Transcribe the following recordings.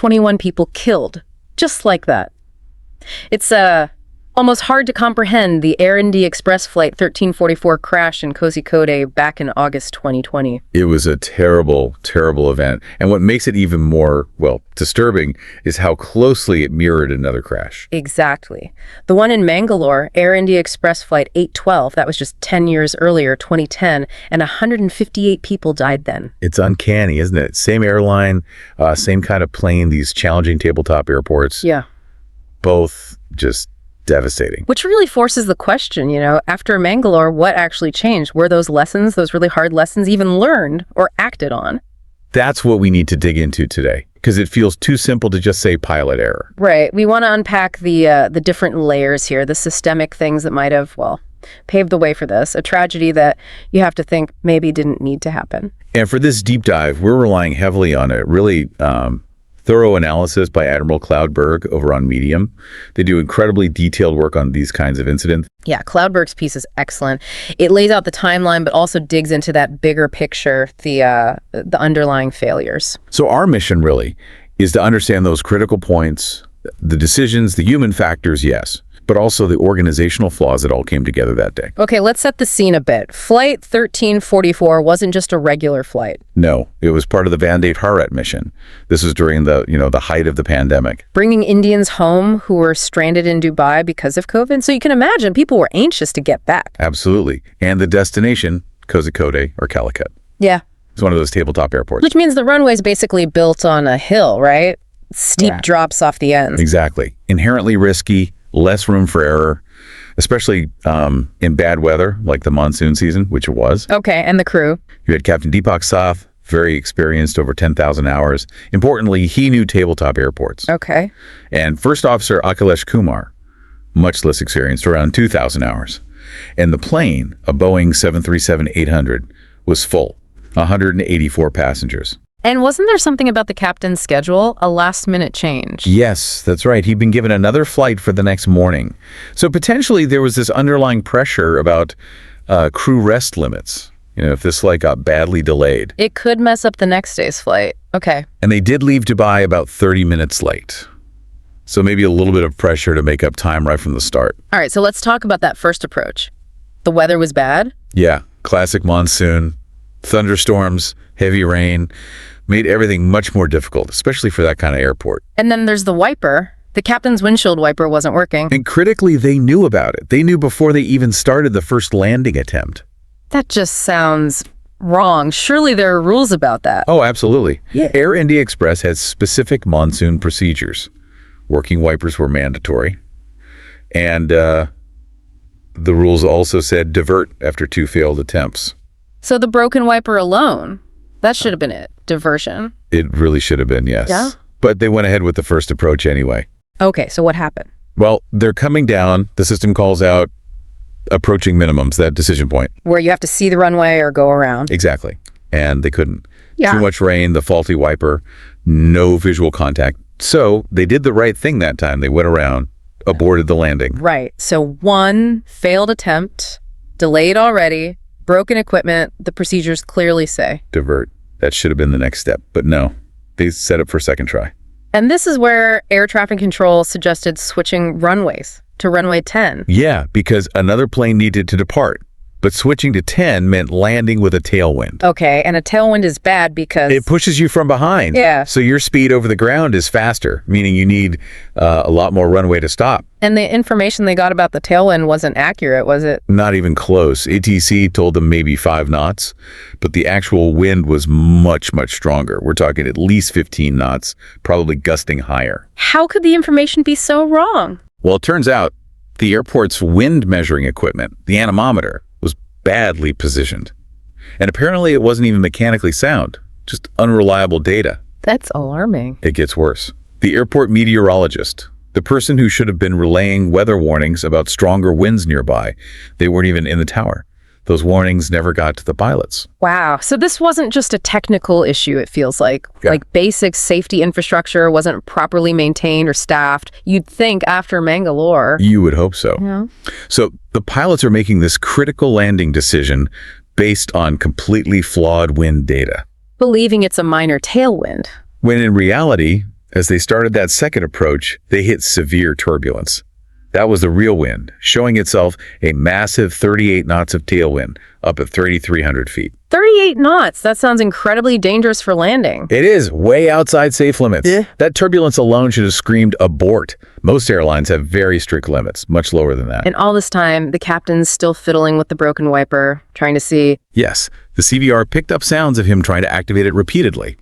21 people killed. Just like that. It's almost hard to comprehend the Air India Express Flight 1344 crash in Kozhikode back in August 2020. It was a terrible, terrible event. And what makes it even more, well, disturbing is how closely it mirrored another crash. Exactly. The one in Mangalore, Air India Express Flight 812, that was just 10 years earlier, 2010, and 158 people died then. It's uncanny, isn't it? Same airline, same kind of plane, these challenging tabletop airports. Yeah. Both just devastating. Which really forces the question, after Mangalore, what actually changed? Were those lessons, those really hard lessons, even learned or acted on? That's what we need to dig into today, because it feels too simple to just say pilot error. Right. We want to unpack the different layers here, the systemic things that might have, paved the way for this, a tragedy that you have to think maybe didn't need to happen. And for this deep dive, we're relying heavily on a really thorough analysis by Admiral Cloudberg over on Medium. They do incredibly detailed work on these kinds of incidents. Yeah, Cloudberg's piece is excellent. It lays out the timeline, but also digs into that bigger picture, the underlying failures. So our mission really is to understand those critical points, the decisions, the human factors, yes, but also the organizational flaws that all came together that day. Okay, let's set the scene a bit. Flight 1344 wasn't just a regular flight. No, it was part of the Vande Bharat mission. This was during the height of the pandemic. Bringing Indians home who were stranded in Dubai because of COVID. So you can imagine people were anxious to get back. Absolutely. And the destination, Kozhikode or Calicut. Yeah. It's one of those tabletop airports. Which means the runway is basically built on a hill, right? Steep drops off the ends. Exactly. Inherently risky, less room for error, especially in bad weather, like the monsoon season, which it was. Okay, and the crew? You had Captain Deepak Sath, very experienced, over 10,000 hours. Importantly, he knew tabletop airports. Okay. And First Officer Akhilesh Kumar, much less experienced, around 2,000 hours. And the plane, a Boeing 737-800, was full, 184 passengers. And wasn't there something about the captain's schedule, a last-minute change? Yes, that's right. He'd been given another flight for the next morning. So potentially there was this underlying pressure about crew rest limits. If this flight got badly delayed. It could mess up the next day's flight. Okay. And they did leave Dubai about 30 minutes late. So maybe a little bit of pressure to make up time right from the start. All right, so let's talk about that first approach. The weather was bad? Yeah, classic monsoon, thunderstorms, heavy rain. Made everything much more difficult, especially for that kind of airport. And then there's the wiper. The captain's windshield wiper wasn't working. And critically, they knew about it. They knew before they even started the first landing attempt. That just sounds wrong. Surely there are rules about that. Oh, absolutely. Yeah. Air India Express has specific monsoon procedures. Working wipers were mandatory. And the rules also said divert after 2 failed attempts. So the broken wiper alone, that should have been it. Diversion. It really should have been, yes. Yeah? But they went ahead with the first approach anyway. Okay, so what happened? Well, they're coming down. The system calls out approaching minimums, that decision point. Where you have to see the runway or go around. Exactly. And they couldn't. Yeah. Too much rain, the faulty wiper, no visual contact. So they did the right thing that time. They went around, aborted the landing. Right. So 1 failed attempt, delayed already, broken equipment, the procedures clearly say. Divert. That should have been the next step. But no, they set up for second try. And this is where air traffic control suggested switching runways to runway 10. Yeah, because another plane needed to depart. But switching to 10 meant landing with a tailwind. Okay, and a tailwind is bad because... It pushes you from behind. Yeah. So your speed over the ground is faster, meaning you need a lot more runway to stop. And the information they got about the tailwind wasn't accurate, was it? Not even close. ATC told them maybe 5 knots, but the actual wind was much, much stronger. We're talking at least 15 knots, probably gusting higher. How could the information be so wrong? Well, it turns out the airport's wind measuring equipment, the anemometer, was badly positioned. And apparently it wasn't even mechanically sound, just unreliable data. That's alarming. It gets worse. The airport meteorologist, the person who should have been relaying weather warnings about stronger winds nearby, they weren't even in the tower. Those warnings never got to the pilots. Wow. So this wasn't just a technical issue, it feels like. Yeah. Like basic safety infrastructure wasn't properly maintained or staffed. You'd think after Mangalore. You would hope so. Yeah. So the pilots are making this critical landing decision based on completely flawed wind data. Believing it's a minor tailwind. When in reality, As they started that second approach, they hit severe turbulence. That was the real wind, showing itself a massive 38 knots of tailwind up at 3,300 feet. 38 knots. That sounds incredibly dangerous for landing. It is way outside safe limits. Yeah. That turbulence alone should have screamed abort. Most airlines have very strict limits, much lower than that. And all this time, the captain's still fiddling with the broken wiper, trying to see. Yes, the CVR picked up sounds of him trying to activate it repeatedly.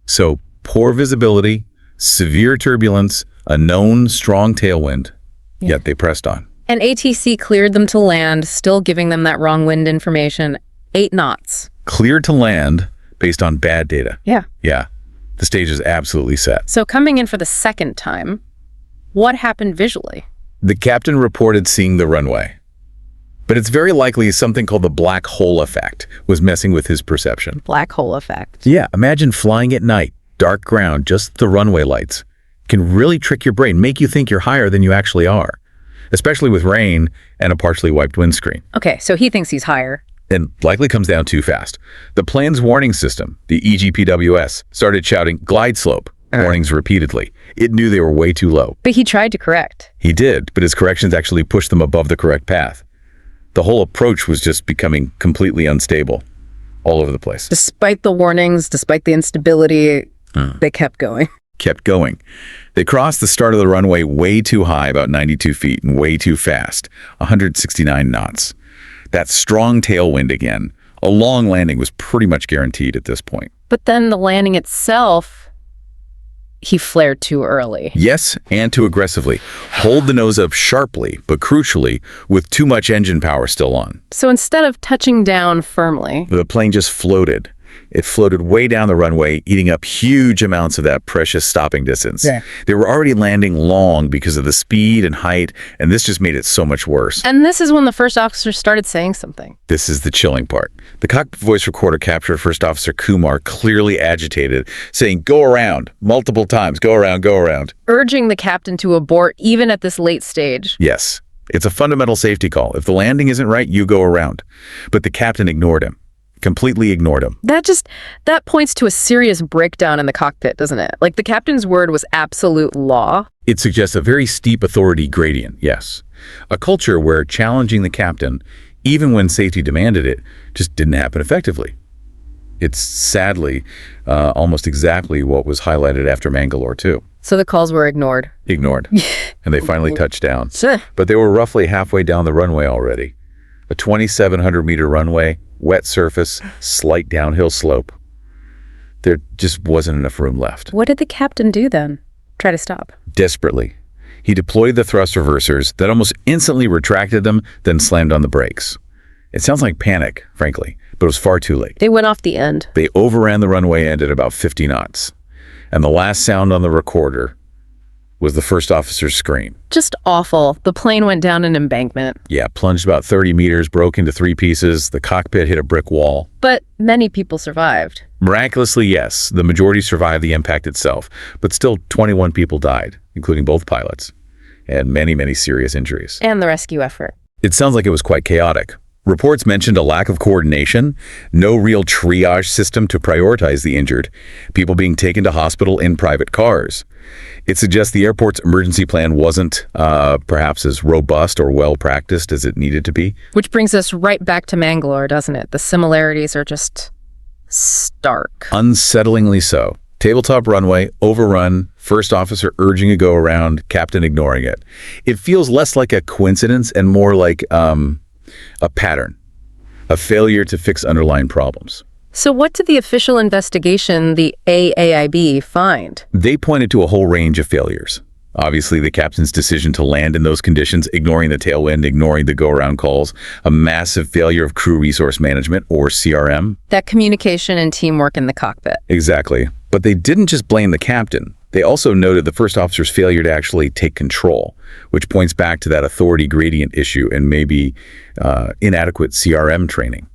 So, poor visibility, severe turbulence, a known strong tailwind. Yet they pressed on. And ATC cleared them to land, still giving them that wrong wind information. 8 knots. Cleared to land based on bad data. Yeah. Yeah. The stage is absolutely set. So coming in for the second time, what happened visually? The captain reported seeing the runway. But it's very likely something called the black hole effect was messing with his perception. Black hole effect. Yeah. Imagine flying at night, dark ground, just the runway lights. Can really trick your brain, make you think you're higher than you actually are, especially with rain and a partially wiped windscreen. Okay, so he thinks he's higher. And likely comes down too fast. The plane's warning system, the EGPWS, started shouting glide slope warnings repeatedly. It knew they were way too low. But he tried to correct. He did, but his corrections actually pushed them above the correct path. The whole approach was just becoming completely unstable all over the place. Despite the warnings, despite the instability, they kept going. Kept going. They crossed the start of the runway way too high, about 92 feet, and way too fast, 169 knots. That strong tailwind again. A long landing was pretty much guaranteed at this point. But then the landing itself, he flared too early. Yes, and too aggressively. Hold the nose up sharply, but crucially, with too much engine power still on. So instead of touching down firmly, the plane just floated. It floated way down the runway, eating up huge amounts of that precious stopping distance. Yeah. They were already landing long because of the speed and height, and this just made it so much worse. And this is when the first officer started saying something. This is the chilling part. The cockpit voice recorder captured First Officer Kumar clearly agitated, saying, "Go around," multiple times, "Go around, go around." Urging the captain to abort even at this late stage. Yes, it's a fundamental safety call. If the landing isn't right, you go around. But the captain ignored him. Completely ignored him. That points to a serious breakdown in the cockpit, doesn't it? Like the captain's word was absolute law. It suggests a very steep authority gradient, yes. A culture where challenging the captain, even when safety demanded it, just didn't happen effectively. It's sadly almost exactly what was highlighted after Mangalore too. So the calls were ignored. Ignored. And they finally touched down. Sure. But they were roughly halfway down the runway already. A 2,700-meter runway, wet surface, slight downhill slope. There just wasn't enough room left. What did the captain do then? Try to stop? Desperately. He deployed the thrust reversers that almost instantly retracted them, then slammed on the brakes. It sounds like panic, frankly, but it was far too late. They went off the end. They overran the runway end at about 50 knots. And the last sound on the recorder was the first officer's scream. Just awful. The plane went down an embankment. Yeah, plunged about 30 meters, broke into 3 pieces. The cockpit hit a brick wall. But many people survived. Miraculously, yes. The majority survived the impact itself. But still, 21 people died, including both pilots, and many, many serious injuries. And the rescue effort. It sounds like it was quite chaotic. Reports mentioned a lack of coordination, no real triage system to prioritize the injured, people being taken to hospital in private cars. It suggests the airport's emergency plan wasn't perhaps as robust or well-practiced as it needed to be. Which brings us right back to Mangalore, doesn't it? The similarities are just stark. Unsettlingly so. Tabletop runway, overrun, first officer urging a go-around, captain ignoring it. It feels less like a coincidence and more like a pattern, a failure to fix underlying problems. So what did the official investigation, the AAIB, find? They pointed to a whole range of failures. Obviously, the captain's decision to land in those conditions, ignoring the tailwind, ignoring the go-around calls, a massive failure of crew resource management, or CRM. That communication and teamwork in the cockpit. Exactly. But they didn't just blame the captain. They also noted the first officer's failure to actually take control, which points back to that authority gradient issue and maybe inadequate CRM training.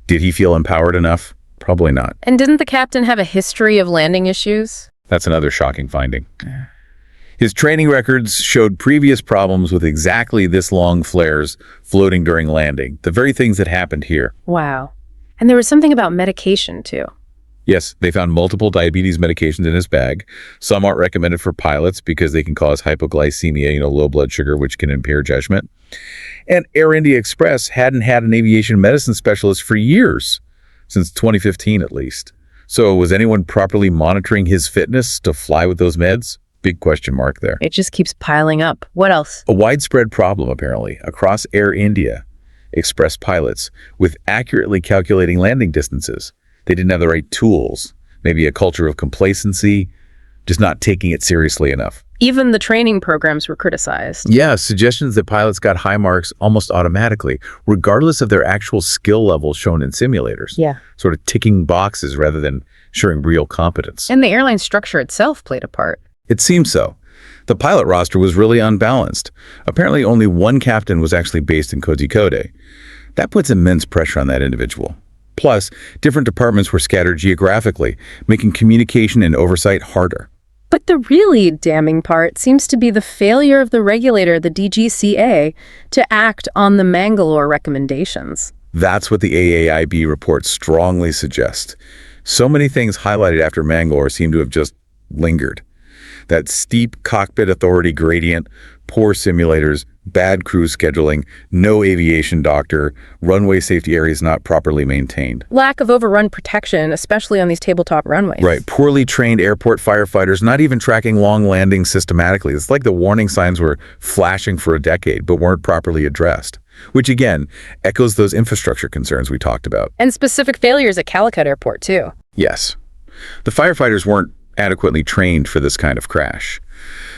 Did he feel empowered enough? Probably not. And didn't the captain have a history of landing issues? That's another shocking finding. His training records showed previous problems with exactly this long flares floating during landing, the very things that happened here. Wow. And there was something about medication, too. Yes, they found multiple diabetes medications in his bag. Some aren't recommended for pilots because they can cause hypoglycemia, low blood sugar, which can impair judgment. And Air India Express hadn't had an aviation medicine specialist for years, since 2015 at least. So was anyone properly monitoring his fitness to fly with those meds? Big question mark there. It just keeps piling up. What else? A widespread problem, apparently, across Air India Express pilots with accurately calculating landing distances. They didn't have the right tools, maybe a culture of complacency, just not taking it seriously enough. Even the training programs were criticized. Yeah, suggestions that pilots got high marks almost automatically, regardless of their actual skill level shown in simulators. Yeah. Sort of ticking boxes rather than showing real competence. And the airline structure itself played a part. It seems so. The pilot roster was really unbalanced. Apparently only one captain was actually based in Kozhikode. That puts immense pressure on that individual. Plus, different departments were scattered geographically, making communication and oversight harder. But the really damning part seems to be the failure of the regulator, the DGCA, to act on the Mangalore recommendations. That's what the AAIB report strongly suggests. So many things highlighted after Mangalore seem to have just lingered. That steep cockpit authority gradient, poor simulators, bad crew scheduling, no aviation doctor, runway safety areas not properly maintained. Lack of overrun protection, especially on these tabletop runways. Right. Poorly trained airport firefighters not even tracking long landings systematically. It's like the warning signs were flashing for a decade but weren't properly addressed, which again echoes those infrastructure concerns we talked about. And specific failures at Calicut Airport, too. Yes. The firefighters weren't adequately trained for this kind of crash.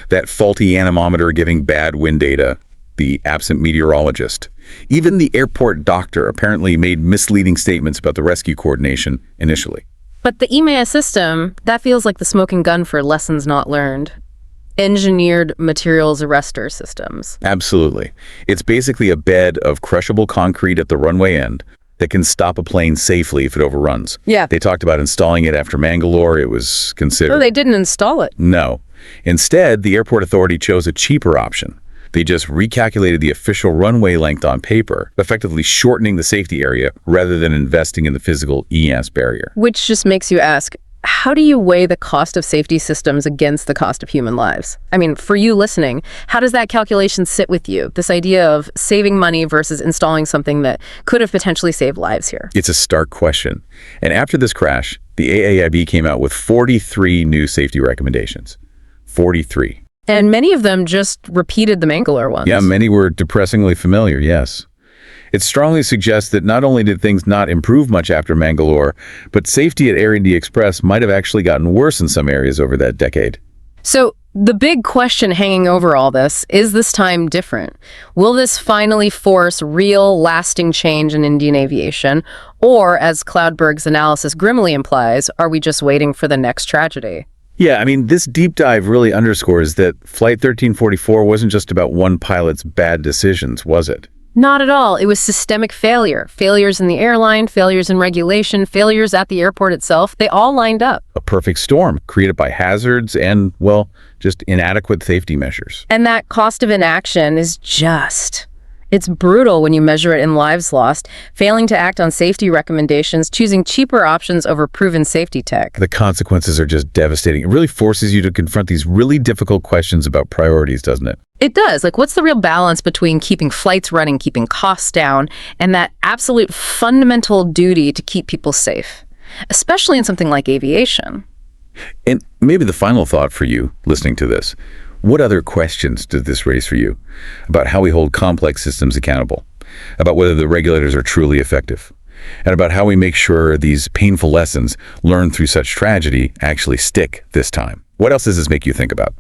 That faulty anemometer giving bad wind data, the absent meteorologist. Even the airport doctor apparently made misleading statements about the rescue coordination initially. But the EMEA system, that feels like the smoking gun for lessons not learned. Engineered materials arrestor systems. Absolutely. It's basically a bed of crushable concrete at the runway end that can stop a plane safely if it overruns. Yeah. They talked about installing it after Mangalore. It was considered. No, they didn't install it. No. Instead, the airport authority chose a cheaper option. They just recalculated the official runway length on paper, effectively shortening the safety area rather than investing in the physical EAS barrier. Which just makes you ask, how do you weigh the cost of safety systems against the cost of human lives? I mean, for you listening, how does that calculation sit with you? This idea of saving money versus installing something that could have potentially saved lives here. It's a stark question. And after this crash, the AAIB came out with 43 new safety recommendations. 43. And many of them just repeated the Mangalore ones. Yeah, many were depressingly familiar, yes. It strongly suggests that not only did things not improve much after Mangalore, but safety at Air India Express might have actually gotten worse in some areas over that decade. So the big question hanging over all this, is this time different? Will this finally force real, lasting change in Indian aviation? Or, as Cloudberg's analysis grimly implies, are we just waiting for the next tragedy? Yeah, I mean, this deep dive really underscores that Flight 1344 wasn't just about one pilot's bad decisions, was it? Not at all. It was systemic failure. Failures in the airline, failures in regulation, failures at the airport itself. They all lined up. A perfect storm created by hazards and, well, just inadequate safety measures. And that cost of inaction is just... It's brutal when you measure it in lives lost, failing to act on safety recommendations, choosing cheaper options over proven safety tech. The consequences are just devastating. It really forces you to confront these really difficult questions about priorities, doesn't it? It does. Like, what's the real balance between keeping flights running, keeping costs down, and that absolute fundamental duty to keep people safe, especially in something like aviation? And maybe the final thought for you listening to this, what other questions did this raise for you about how we hold complex systems accountable, about whether the regulators are truly effective, and about how we make sure these painful lessons learned through such tragedy actually stick this time? What else does this make you think about?